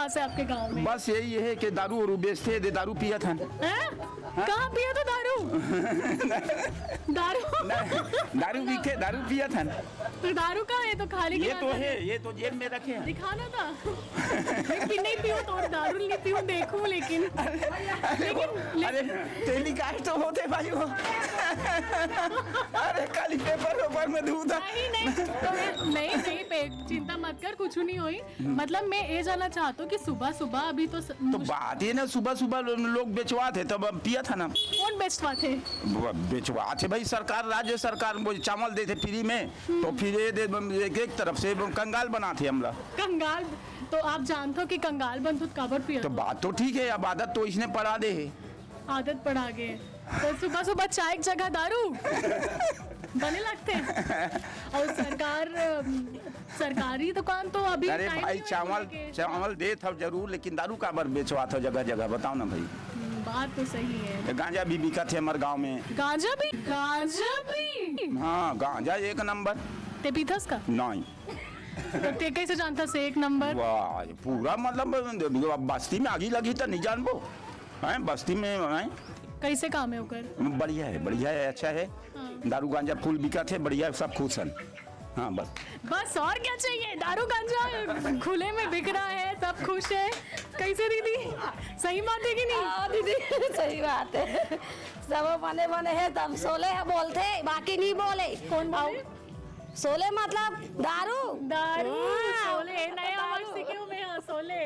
खास है आपके गांव में? बस यही है कि दारू और बेचते दे, दारू पिया था। कहाँ पिया तो दारू? दारू पीके दारू पिया था। तो दारू कहाँ है? तो खाली ये तो है, ये तो जेब में रखे हैं। दिखाना था। नहीं पीऊँ तो दारू नहीं पीऊँ, देखूं लेकिन अरे टेलीकास्ट तो होते भाई वो। अरे खाली पेपर में दूध। नहीं चिंता मत कर, कुछ नहीं हुई। मतलब मैं ये जानना चाहता हूँ कि सुबह सुबह अभी तो बात है ना, सुबह सुबह लोग बेचवा थे तब पिया था ना। कौन बेचवा थे? बेचवा थे भाई सरकार, राज्य सरकार वो चावल देते फ्री में, तो फिर एक तरफ से कंगाल बनाते हम लोग। कंगाल? तो आप जानते हो कि कंगाल बंधु काबर पिया? तो बात तो ठीक है, अब आदत तो इसने पड़ा दे है। आदत पड़ा गए तो सुबह सुबह चाय की जगह दारू बने लगते हैं। और सरकारी दुकान तो अभी अरे भाई चावल दे था जरूर, लेकिन दारू का बार बेचवा था जगह जगह, बताओ ना भाई। बात तो सही है। गांजा भी बिका थे हमारे गांव में। गांजा भी? हाँ गांजा एक नंबर। ते पीथस का? नहीं। तो ते कैसे जानता से एक नंबर? वाह पूरा मतलब बस्ती में आगी लगी तो नहीं जानबो हैं, बस्ती में हैं। कैसे काम है होकर? बढ़िया है, अच्छा है। दारू गांजा फूल बिका थे, बढ़िया है, सब खुश हैं। हाँ बस और क्या चाहिए? दारू गांजा खुले में बिक रहा है, सब खुश है। कैसे दीदी, सही बात है कि नहीं? हाँ दीदी सही बात है। सब बने है तब सोले है बोलते, बाकी नहीं बोले। कौन बोले? सोले मतलब दारू। सोले नया वर्ड सीखे हुए हैं, सोले।